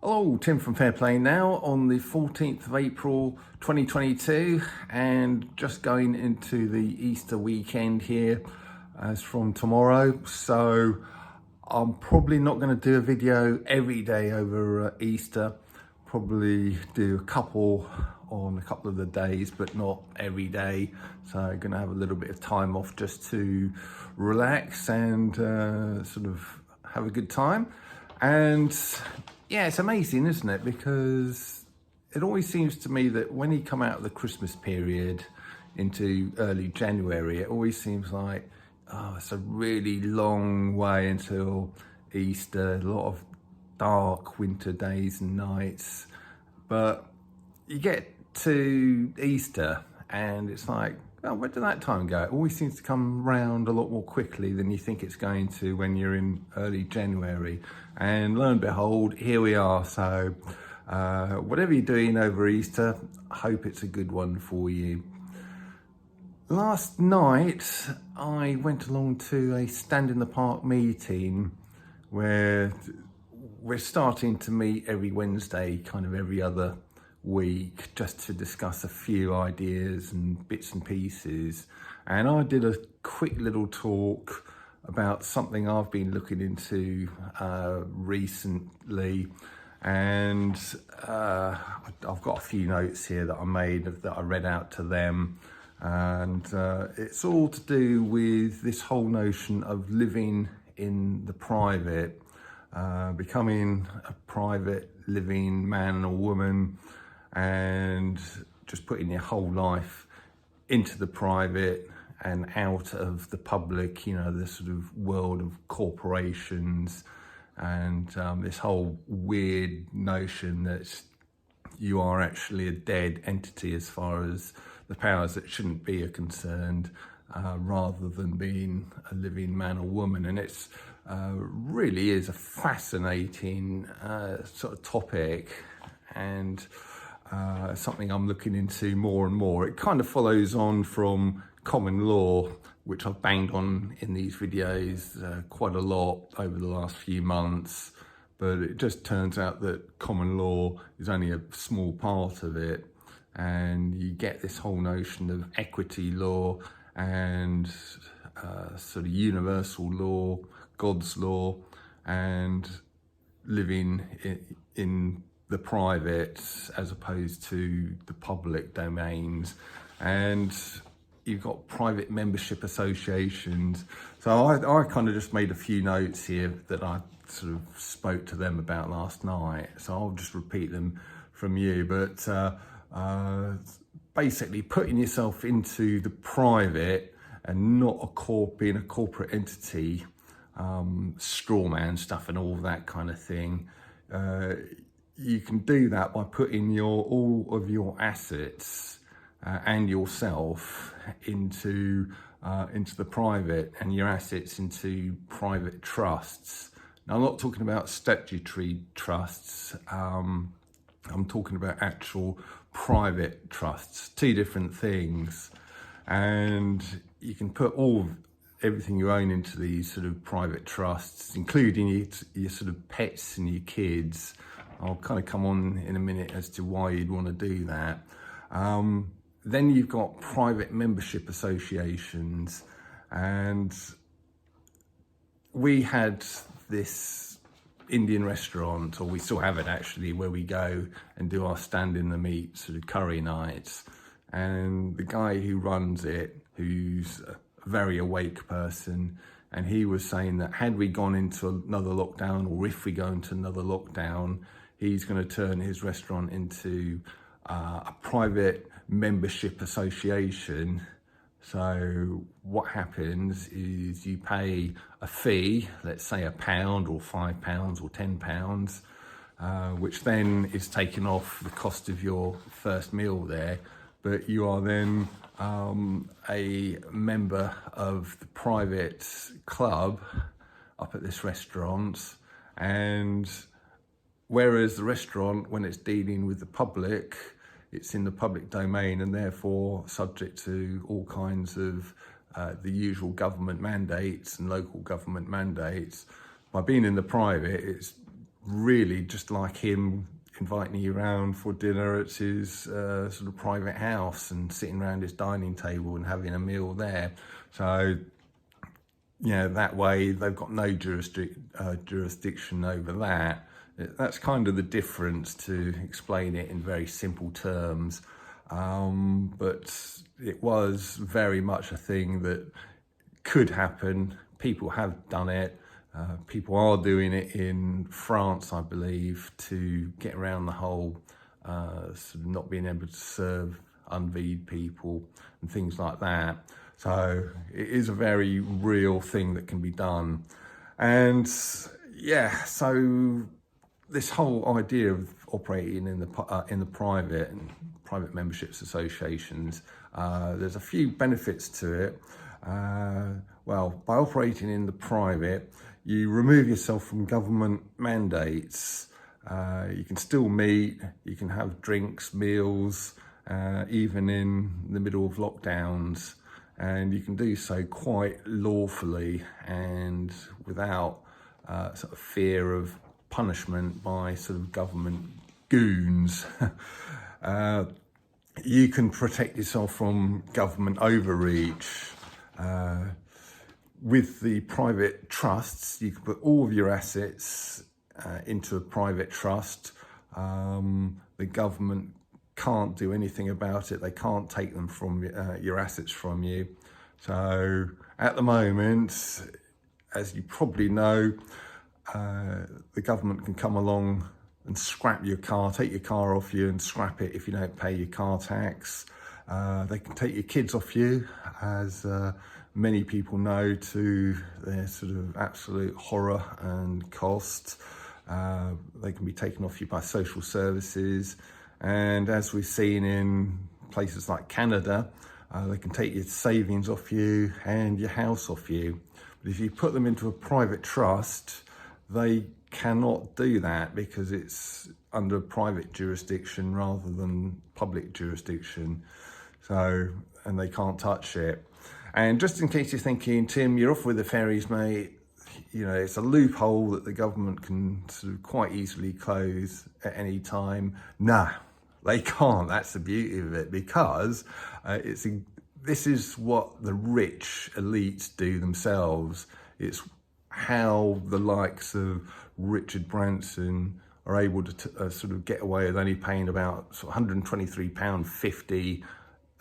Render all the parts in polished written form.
Hello, Tim from Fair Play now on the 14th of April 2022 and just going into the Easter weekend here as from tomorrow. So I'm probably not going to do a video every day over Easter. Probably do a couple on a couple of the days, but not every day. So I'm going to have a little bit of time off just to relax and sort of have a good time. And yeah, it's amazing, isn't it? Because it always seems to me that when you come out of the Christmas period into early January, it always seems like, oh, it's a really long way until Easter, a lot of dark winter days and nights. But you get to Easter and it's like, oh, where did that time go? It always seems to come round a lot more quickly than you think it's going to when you're in early January. And lo and behold, here we are. So whatever you're doing over Easter, I hope it's a good one for you. Last night, I went along to a Stand in the Park meeting where we're starting to meet every Wednesday, kind of every other week, just to discuss a few ideas and bits and pieces. And I did a quick little talk about something I've been looking into recently, and I've got a few notes here that I made that I read out to them, and it's all to do with this whole notion of living in the private, becoming a private living man or woman, and just putting your whole life into the private and out of the public, you know, the sort of world of corporations, and this whole weird notion that you are actually a dead entity as far as the powers that shouldn't be are concerned, rather than being a living man or woman. And it's really is a fascinating sort of topic, and something I'm looking into more and more. It kind of follows on from common law, which I've banged on in these videos quite a lot over the last few months, but it just turns out that common law is only a small part of it, and you get this whole notion of equity law and sort of universal law, God's law, and living in the private as opposed to the public domains. And you've got private membership associations. So I kind of just made a few notes here that I sort of spoke to them about last night. So I'll just repeat them from you. But basically putting yourself into the private and not being a corporate entity, straw man stuff and all that kind of thing. You can do that by putting all of your assets and yourself into the private, and your assets into private trusts. Now, I'm not talking about statutory trusts. I'm talking about actual private trusts, two different things. And you can put everything you own into these sort of private trusts, including your sort of pets and your kids. I'll kind of come on in a minute as to why you'd want to do that. Then you've got private membership associations, and we had this Indian restaurant, or we still have it actually, where we go and do our stand in the meat sort of curry nights. And the guy who runs it, who's a very awake person, and he was saying that had we gone into another lockdown, or if we go into another lockdown, he's going to turn his restaurant into a private membership association. So what happens is you pay a fee, let's say £1 or £5 or £10, which then is taken off the cost of your first meal there. But you are then a member of the private club up at this restaurant, and whereas the restaurant, when it's dealing with the public, it's in the public domain and therefore subject to all kinds of the usual government mandates and local government mandates. By being in the private, it's really just like him inviting you around for dinner at his sort of private house and sitting around his dining table and having a meal there. So, that way they've got no jurisdiction over that. That's kind of the difference, to explain it in very simple terms. But it was very much a thing that could happen. People have done it. People are doing it in France, I believe, to get around the whole sort of not being able to serve unveiled people and things like that. So it is a very real thing that can be done. And so this whole idea of operating in the private and private memberships associations, there's a few benefits to it. Well, by operating in the private, you remove yourself from government mandates. You can still meet, you can have drinks, meals, even in the middle of lockdowns, and you can do so quite lawfully and without sort of fear of punishment by sort of government goons. You can protect yourself from government overreach. With the private trusts, you can put all of your assets into a private trust. The government can't do anything about it. They can't take them from your assets from you. So at the moment, as you probably know, the government can come along and scrap your car, take your car off you and scrap it if you don't pay your car tax. They can take your kids off you, as many people know, to their sort of absolute horror and cost. They can be taken off you by social services. And as we've seen in places like Canada, they can take your savings off you and your house off you. But if you put them into a private trust, they cannot do that because it's under private jurisdiction rather than public jurisdiction. So, and they can't touch it. And just in case you're thinking, Tim, you're off with the fairies, mate, it's a loophole that the government can sort of quite easily close at any time. Nah, they can't. That's the beauty of it, because this is what the rich elites do themselves. It's how the likes of Richard Branson are able to sort of get away with only paying about £123.50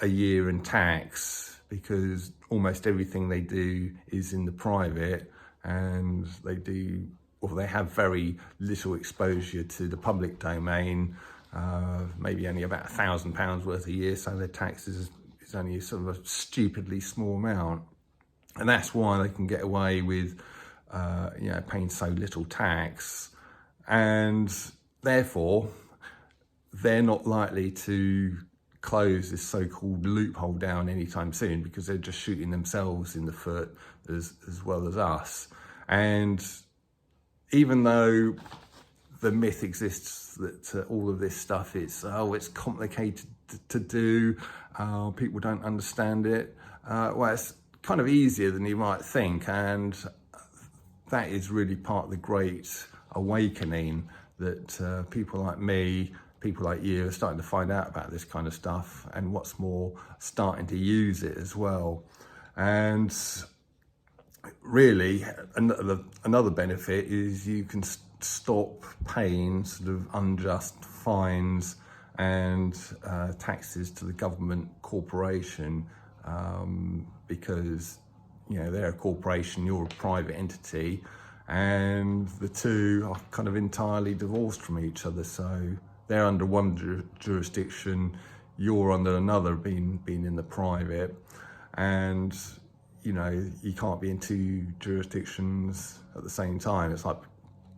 a year in tax, because almost everything they do is in the private, and they have very little exposure to the public domain, maybe only about £1,000 worth a year, so their tax is only sort of a stupidly small amount. And that's why they can get away with paying so little tax, and therefore they're not likely to close this so-called loophole down anytime soon, because they're just shooting themselves in the foot as well as us. And even though the myth exists that all of this stuff it's complicated to do, people don't understand it, well, it's kind of easier than you might think, and that is really part of the great awakening that people like me, people like you, are starting to find out about this kind of stuff, and what's more, starting to use it as well. And really, another benefit is you can stop paying sort of unjust fines and taxes to the government corporation, because they're a corporation, you're a private entity, and the two are kind of entirely divorced from each other. So they're under one jurisdiction, you're under another, being in the private, and you can't be in two jurisdictions at the same time. It's like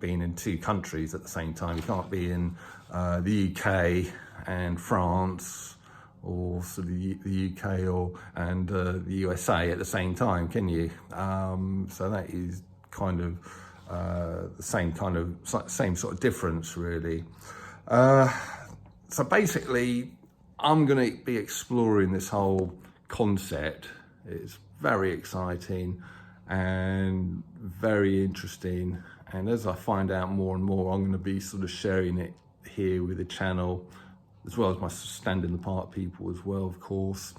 being in two countries at the same time. You can't be in the UK and France, or sort of the UK and the USA at the same time, can you? So that is kind of the same sort of difference, really. So basically, I'm going to be exploring this whole concept. It's very exciting and very interesting, And as I find out more and more, I'm going to be sort of sharing it here with the channel, as well as my stand in the park people as well, of course.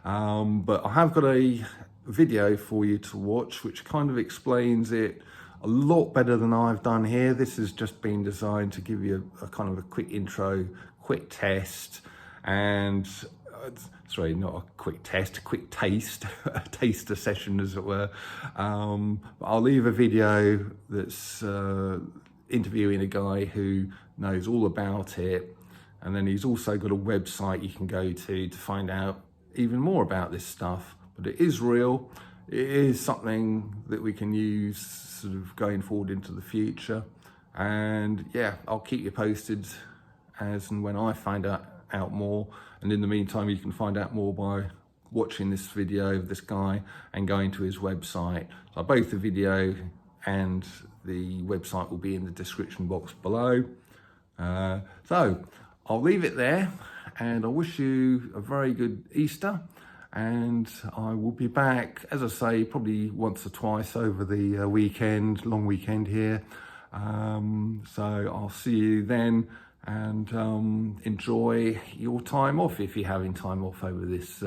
But I have got a video for you to watch, which kind of explains it a lot better than I've done here. This has just been designed to give you a kind of a quick intro, quick test, and sorry, not a quick test, a quick taste, a taster session as it were. But I'll leave a video that's interviewing a guy who knows all about it, and then he's also got a website you can go to find out even more about this stuff. But it is real. It is something that we can use sort of going forward into the future. And yeah, I'll keep you posted as and when I find out more. And in the meantime, you can find out more by watching this video of this guy and going to his website. So both the video and the website will be in the description box below. So I'll leave it there, and I wish you a very good Easter. And I will be back, as I say, probably once or twice over the weekend, long weekend here. So I'll see you then, and enjoy your time off if you're having time off over this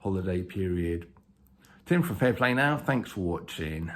holiday period. Tim from Fair Play Now, thanks for watching.